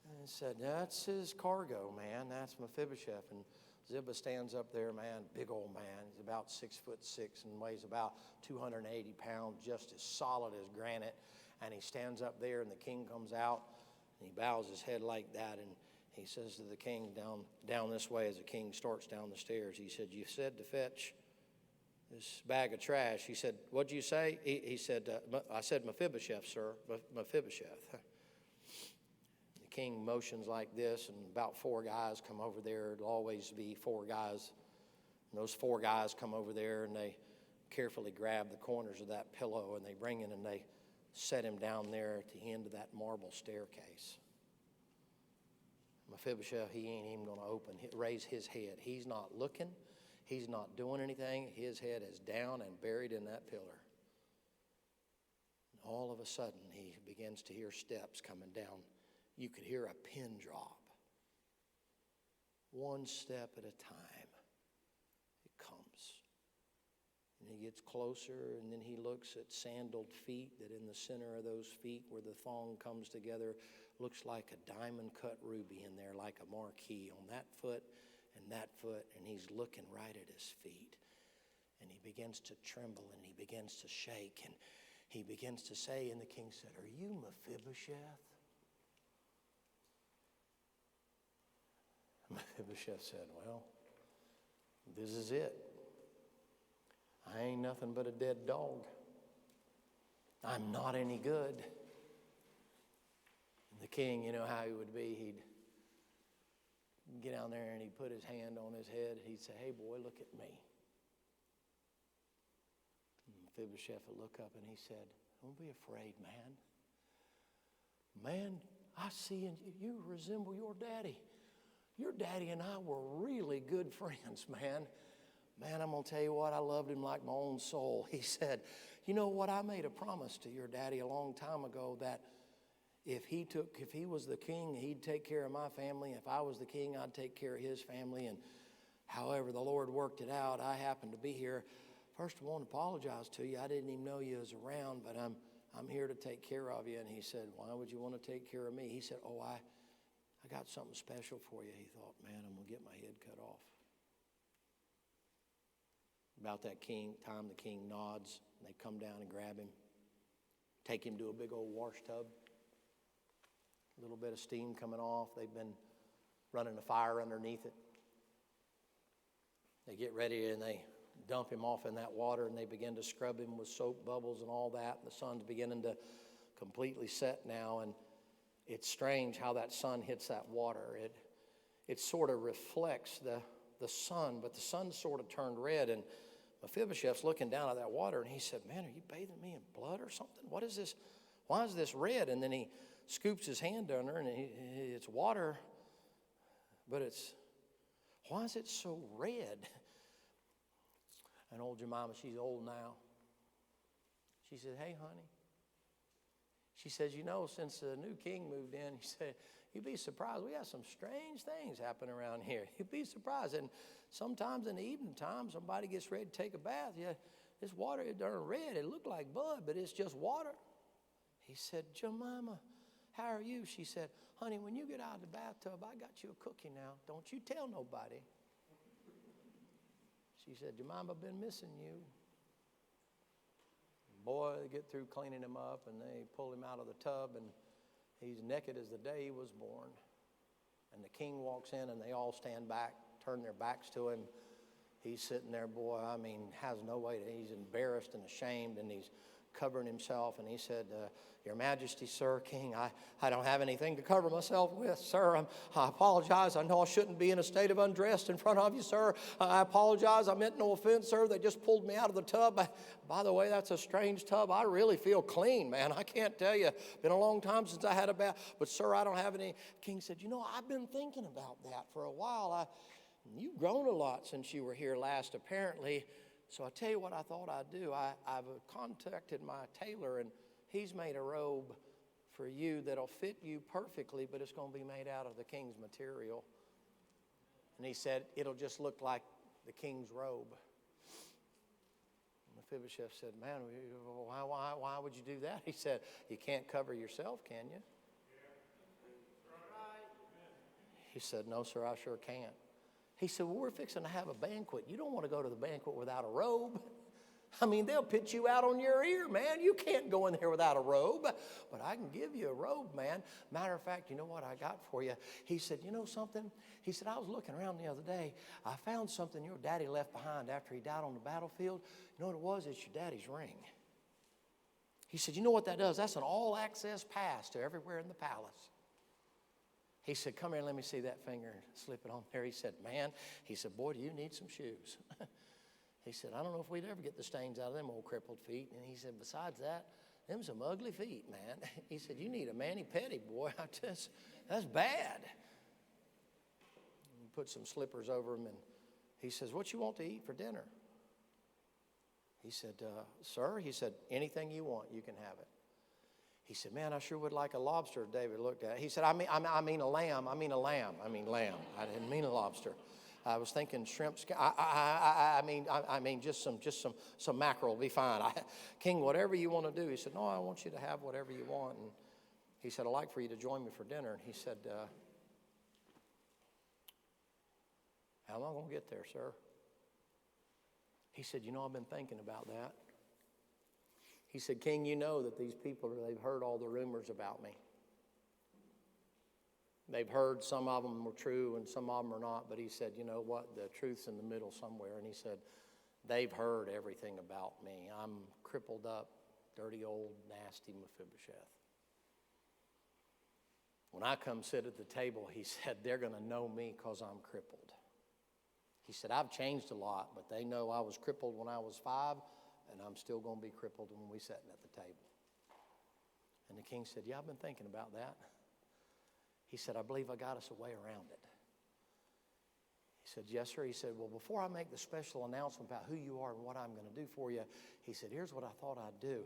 And he said, that's his cargo, man. That's Mephibosheth. And Ziba stands up there, man, big old man. He's about 6'6" and weighs about 280 pounds, just as solid as granite. And he stands up there, and the king comes out, and he bows his head like that, and he says to the king down this way as the king starts down the stairs, he said, you said to fetch this bag of trash. He said, what'd you say? He said, I said Mephibosheth, sir, Mephibosheth. The king motions like this, and about 4 guys come over there. It'll always be 4 guys. And those 4 guys come over there, and they carefully grab the corners of that pillow, and they bring it, and they set him down there at the end of that marble staircase. Mephibosheth, he ain't even going to raise his head. He's not looking. He's not doing anything. His head is down and buried in that pillar. And all of a sudden, he begins to hear steps coming down. You could hear a pin drop. 1 step at a time. It comes. And he gets closer, and then he looks at sandaled feet that in the center of those feet where the thong comes together looks like a diamond-cut ruby in there, like a marquee on that foot and that foot, and he's looking right at his feet. And he begins to tremble, and he begins to shake, and he begins to say, and the king said, are you Mephibosheth? Mephibosheth said, well, this is it. I ain't nothing but a dead dog. I'm not any good. And the king, you know how he would be, he'd get down there and he'd put his hand on his head. He'd say, hey, boy, look at me. And Mephibosheth would look up and he said, Don't be afraid, man. Man, I see in you resemble your daddy. Your daddy and I were really good friends, man. Man, I'm going to tell you what, I loved him like my own soul. He said, you know what, I made a promise to your daddy a long time ago that if he was the king, he'd take care of my family. If I was the king, I'd take care of his family. And however the Lord worked it out, I happened to be here. First, I want to apologize to you. I didn't even know you was around, but I'm here to take care of you. And he said, why would you want to take care of me? He said, oh, I got something special for you. He thought, man, I'm going to get my head cut off. About that time, the king nods, and they come down and grab him, take him to a big old wash tub. A little bit of steam coming off. They've been running a fire underneath it. They get ready and they dump him off in that water, and they begin to scrub him with soap bubbles and all that. And the sun's beginning to completely set now, and it's strange how that sun hits that water. It sort of reflects the sun, but the sun sort of turned red, and Mephibosheth's looking down at that water, and he said, man, are you bathing me in blood or something? What is this? Why is this red? And then he scoops his hand under, and it's water, but why is it so red? And old Jemima, she's old now. She said, hey, honey. She says, you know, since the new king moved in, he said, you'd be surprised. We got some strange things happen around here. You'd be surprised. And sometimes in the evening time, somebody gets ready to take a bath. Yeah, this water is darn red. It looked like blood, but it's just water. He said, Jemima, how are you? She said, honey, when you get out of the bathtub, I got you a cookie now. Don't you tell nobody. She said, Jemima, I've been missing you. Boy, they get through cleaning him up, and they pull him out of the tub, and he's naked as the day he was born. And the king walks in, and they all stand back, turn their backs to him. He's sitting there, boy, I mean, has no way to, he's embarrassed and ashamed, and he's covering himself. And he said, Your Majesty, sir, King, I don't have anything to cover myself with, sir. I apologize. I know I shouldn't be in a state of undressed in front of you, sir. I apologize. I meant no offense, sir. They just pulled me out of the tub. By the way, that's a strange tub. I really feel clean, man. I can't tell you. Been a long time since I had a bath. But, sir, I don't have any. King said, you know, I've been thinking about that for a while. You've grown a lot since you were here last, apparently. So I tell you what I thought I'd do. I've contacted my tailor, and he's made a robe for you that'll fit you perfectly, but it's going to be made out of the king's material. And he said, it'll just look like the king's robe. Mephibosheth said, man, why would you do that? He said, you can't cover yourself, can you? He said, no, sir, I sure can't. He said, well, we're fixing to have a banquet. You don't want to go to the banquet without a robe. I mean, they'll pitch you out on your ear, man. You can't go in there without a robe. But I can give you a robe, man. Matter of fact, you know what I got for you? He said, you know something? He said, I was looking around the other day. I found something your daddy left behind after he died on the battlefield. You know what it was? It's your daddy's ring. He said, you know what that does? That's an all-access pass to everywhere in the palace. He said, come here and let me see that finger and slip it on there. He said, man, he said, boy, do you need some shoes? He said, I don't know if we'd ever get the stains out of them old crippled feet. And he said, besides that, them some ugly feet, man. He said, you need a mani-pedi, boy. That's bad. He put some slippers over him, and he says, what you want to eat for dinner? He said, sir, he said, anything you want, you can have it. He said, man, I sure would like a lobster. David looked at it. He said, I mean a lamb. I mean lamb. I didn't mean a lobster. I was thinking shrimp. I mean just some mackerel will be fine. King, whatever you want to do. He said, no, I want you to have whatever you want. And he said, I'd like for you to join me for dinner. And he said, how am I going to get there, sir? He said, you know, I've been thinking about that. He said, King, you know that these people, they've heard all the rumors about me. They've heard some of them were true and some of them are not. But he said, you know what? The truth's in the middle somewhere. And he said, they've heard everything about me. I'm crippled up, dirty old, nasty Mephibosheth. When I come sit at the table, he said, they're going to know me because I'm crippled. He said, I've changed a lot, but they know I was crippled when I was 5. And I'm still going to be crippled when we're sitting at the table. And the king said, yeah, I've been thinking about that. He said, I believe I got us a way around it. He said, yes, sir. He said, well, before I make the special announcement about who you are and what I'm going to do for you, he said, here's what I thought I'd do.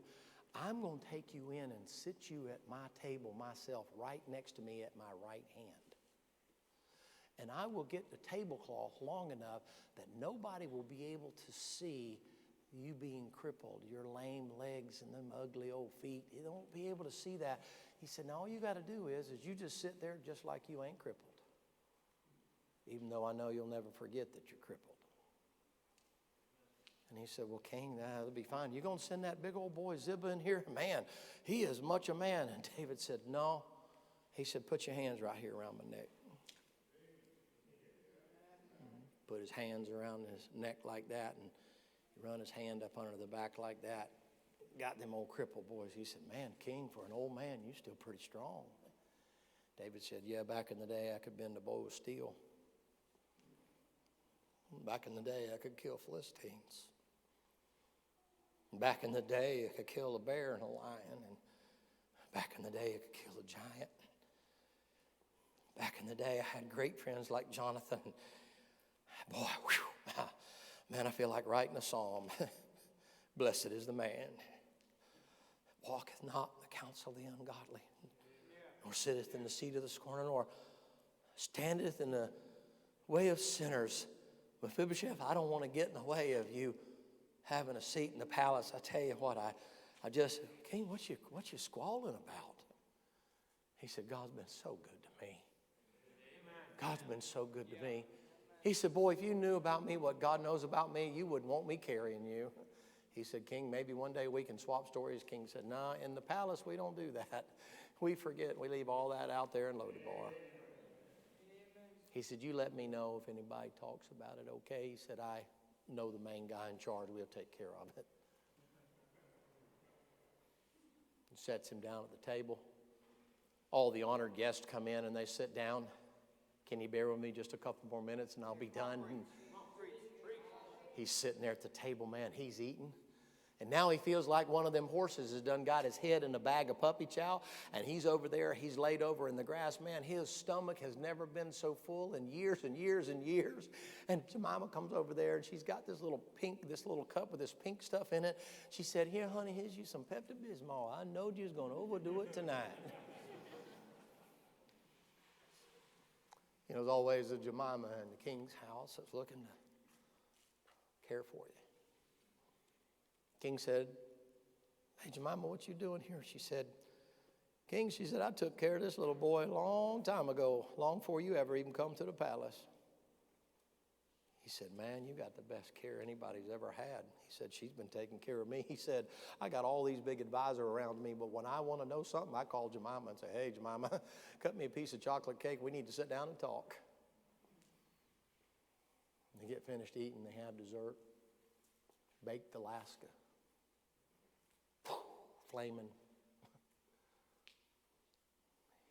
I'm going to take you in and sit you at my table myself right next to me at my right hand. And I will get the tablecloth long enough that nobody will be able to see you being crippled, your lame legs and them ugly old feet. They won't be able to see that. He said, now all you got to do is you just sit there just like you ain't crippled. Even though I know you'll never forget that you're crippled. And he said, well, King, that'll be fine. You going to send that big old boy Ziba in here? Man, he is much a man. And David said, no. He said, put your hands right here around my neck. Put his hands around his neck like that and run his hand up under the back like that. Got them old crippled boys. He said, man, King, for an old man, you're still pretty strong. David said, yeah, back in the day, I could bend a bow of steel. Back in the day, I could kill Philistines. Back in the day, I could kill a bear and a lion. And back in the day, I could kill a giant. Back in the day, I had great friends like Jonathan. Boy, whew, man, I feel like writing a psalm. Blessed is the man that walketh not the counsel of the ungodly, nor sitteth in the seat of the scorner, nor standeth in the way of sinners. Mephibosheth, I don't want to get in the way of you having a seat in the palace. I tell you what, I just, King, what you squalling about? He said, God's been so good to me. God's been so good to me. He said, boy, if you knew about me what God knows about me, you wouldn't want me carrying you. He said, King, maybe one day we can swap stories. King said, no, in the palace we don't do that. We forget. We leave all that out there in Lodebar. He said, you let me know if anybody talks about it, okay? He said, I know the main guy in charge. We'll take care of it. He sets him down at the table. All the honored guests come in and they sit down. Can you bear with me just a couple more minutes and I'll be done? And he's sitting there at the table, man. He's eating. And now he feels like one of them horses has done got his head in a bag of puppy chow, and he's over there, he's laid over in the grass. Man, his stomach has never been so full in years and years and years. And Jemima comes over there, and she's got this little cup with this pink stuff in it. She said, here, honey, here's you some Pepto-Bismol. I knowed you was going to overdo it tonight. You know, there's always a Jemima in the king's house that's looking to care for you. King said, hey, Jemima, what you doing here? She said, King, she said, I took care of this little boy a long time ago, long before you ever even come to the palace. He said, man, you got the best care anybody's ever had. He said, she's been taking care of me. He said, I got all these big advisors around me, but when I want to know something, I call Jemima and say, hey, Jemima, cut me a piece of chocolate cake. We need to sit down and talk. They get finished eating. They have dessert. Baked Alaska. Flaming.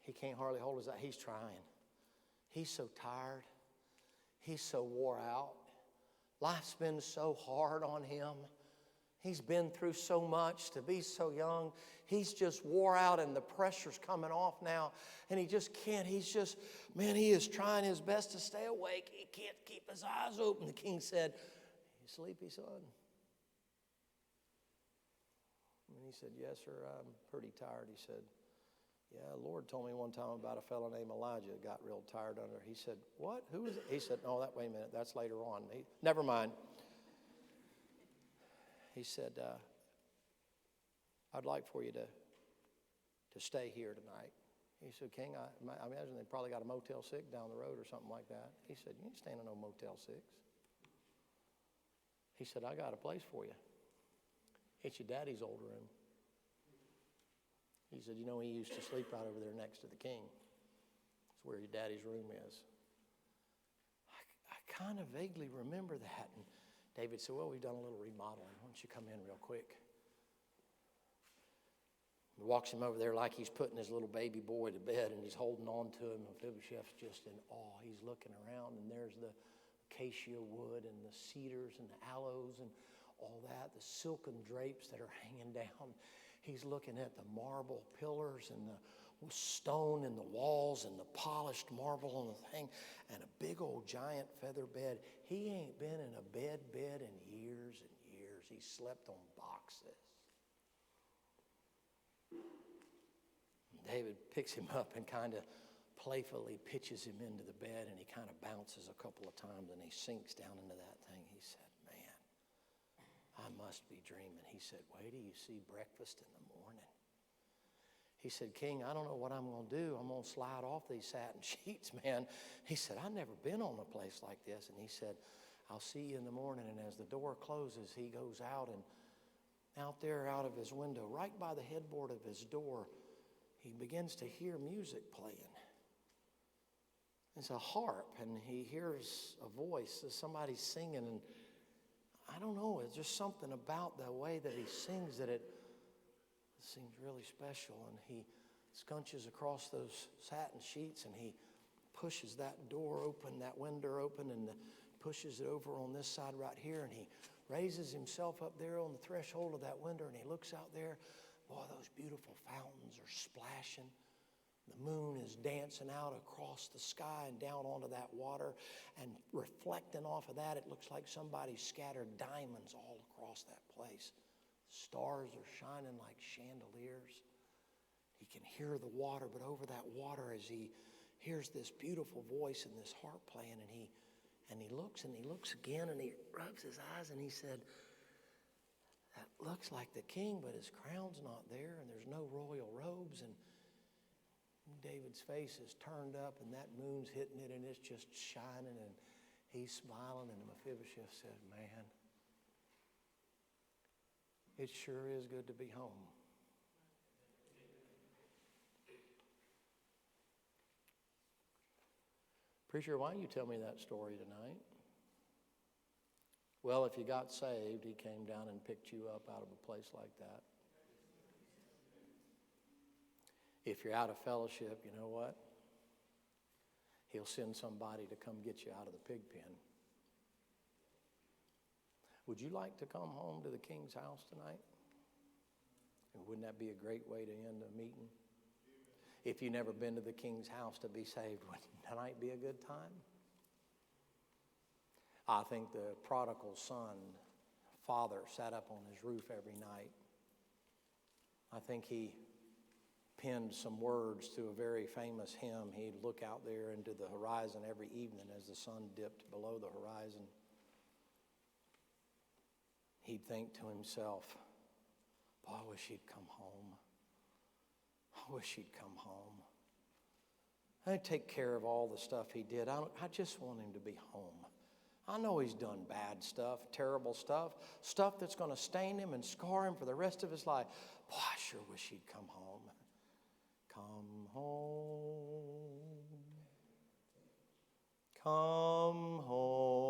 He can't hardly hold his eye. He's trying. He's so tired. He's so wore out. Life's been so hard on him. He's been through so much to be so young. He's just wore out and the pressure's coming off now. And he just can't. He is trying his best to stay awake. He can't keep his eyes open. The king said, you sleepy, son? And he said, yes, sir, I'm pretty tired. He said, yeah, the Lord told me one time about a fellow named Elijah that got real tired under. He said, what? Who is it? He said, no, wait a minute, that's later on. Never mind. He said, I'd like for you to stay here tonight. He said, King, I imagine they probably got a Motel 6 down the road or something like that. He said, you ain't staying in no Motel 6. He said, I got a place for you. It's your daddy's old room. He said, you know, he used to sleep right over there next to the king. It's where your daddy's room is. I kind of vaguely remember that. And David said, well, we've done a little remodeling. Why don't you come in real quick? He walks him over there like he's putting his little baby boy to bed, and he's holding on to him. Mephibosheth's just in awe. He's looking around, and there's the acacia wood and the cedars and the aloes and all that, the silken drapes that are hanging down. He's looking at the marble pillars and the stone in the walls and the polished marble on the thing and a big old giant feather bed. He ain't been in a bed in years and years. He slept on boxes. David picks him up and kind of playfully pitches him into the bed, and he kind of bounces a couple of times and he sinks down into that thing. He said, man, I must be dreaming. He said, wait till you see breakfast in the morning. He said, King, I don't know what I'm going to do. I'm going to slide off these satin sheets, man. He said, I've never been on a place like this. And he said, I'll see you in the morning. And as the door closes, he goes out, and out there out of his window, right by the headboard of his door, he begins to hear music playing. It's a harp, and he hears a voice, somebody singing, and I don't know, it's just something about the way that he sings that it seems really special. And he scunches across those satin sheets, and he pushes that door open, that window open, and pushes it over on this side right here, and he raises himself up there on the threshold of that window, and he looks out there. Boy, those beautiful fountains are splashing. The moon is dancing out across the sky and down onto that water, and reflecting off of that, it looks like somebody scattered diamonds all across that place. Stars are shining like chandeliers. He can hear the water, but over that water, as he hears this beautiful voice and this harp playing, and he looks again, and he rubs his eyes, and he said, that looks like the king, but his crown's not there, and there's no royal robes. And David's face is turned up, and that moon's hitting it, and it's just shining, and he's smiling. And Mephibosheth said, man, it sure is good to be home. Preacher, why don't you tell me that story tonight? Well, if you got saved, he came down and picked you up out of a place like that. If you're out of fellowship, you know what? He'll send somebody to come get you out of the pig pen. Would you like to come home to the King's house tonight? And wouldn't that be a great way to end a meeting? If you've never been to the King's house to be saved, wouldn't tonight be a good time? I think the prodigal son, father, sat up on his roof every night. I think he penned some words to a very famous hymn. He'd look out there into the horizon every evening as the sun dipped below the horizon. He'd think to himself, boy, I wish he'd come home. I wish he'd come home. I'd take care of all the stuff he did. I just want him to be home. I know he's done bad stuff, terrible stuff, stuff that's going to stain him and scar him for the rest of his life. Boy, I sure wish he'd come home. Come home. Come home.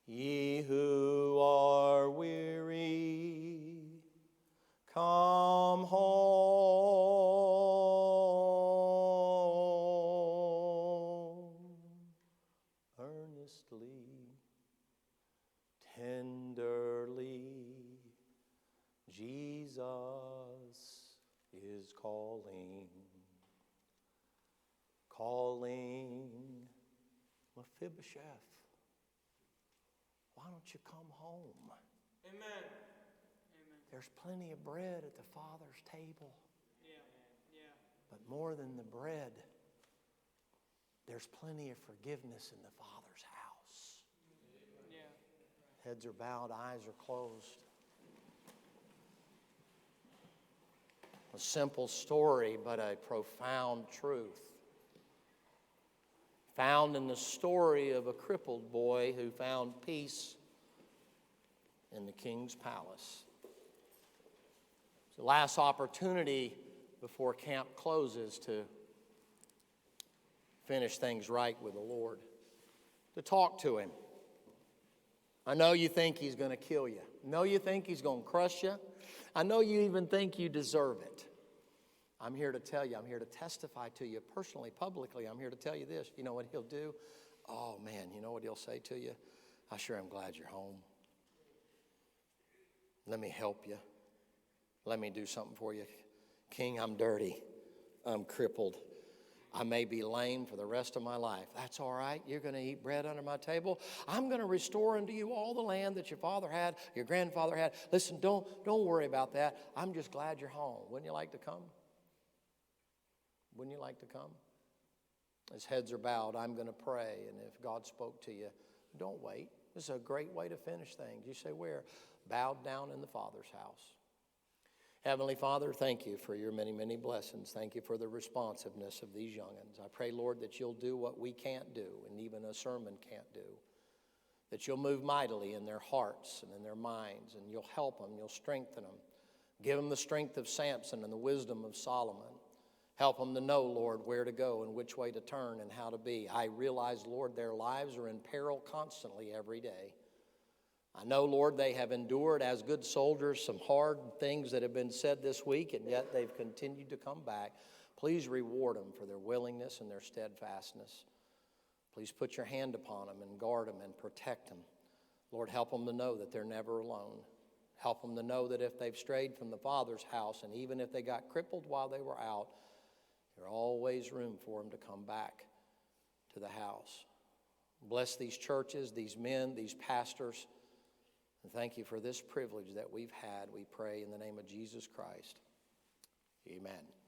Ye who are weary, come home. Earnestly, tenderly, Jesus is calling, calling Mephibosheth. Why don't you come home? Amen. Amen. There's plenty of bread at the Father's table. Yeah. But more than the bread, there's plenty of forgiveness in the Father's house. Yeah. Heads are bowed, eyes are closed. A simple story, but a profound truth. Found in the story of a crippled boy who found peace in the king's palace. It's the last opportunity before camp closes to finish things right with the Lord, to talk to him. I know you think he's going to kill you. I know you think he's going to crush you. I know you even think you deserve it. I'm here to tell you, I'm here to testify to you personally, publicly. I'm here to tell you this. You know what he'll do? Oh, man, you know what he'll say to you? I sure am glad you're home. Let me help you. Let me do something for you. King, I'm dirty. I'm crippled. I may be lame for the rest of my life. That's all right. You're going to eat bread under my table. I'm going to restore unto you all the land that your father had, your grandfather had. Listen, don't worry about that. I'm just glad you're home. Wouldn't you like to come? Wouldn't you like to come? As heads are bowed, I'm going to pray. And if God spoke to you, don't wait. This is a great way to finish things. You say, where? Bowed down in the Father's house. Heavenly Father, thank you for your many, many blessings. Thank you for the responsiveness of these young'uns. I pray, Lord, that you'll do what we can't do and even a sermon can't do. That you'll move mightily in their hearts and in their minds, and you'll help them, you'll strengthen them. Give them the strength of Samson and the wisdom of Solomon. Help them to know, Lord, where to go and which way to turn and how to be. I realize, Lord, their lives are in peril constantly every day. I know, Lord, they have endured as good soldiers some hard things that have been said this week, and yet they've continued to come back. Please reward them for their willingness and their steadfastness. Please put your hand upon them and guard them and protect them. Lord, help them to know that they're never alone. Help them to know that if they've strayed from the Father's house, and even if they got crippled while they were out, there's always room for them to come back to the house. Bless these churches, these men, these pastors. And thank you for this privilege that we've had, we pray in the name of Jesus Christ. Amen.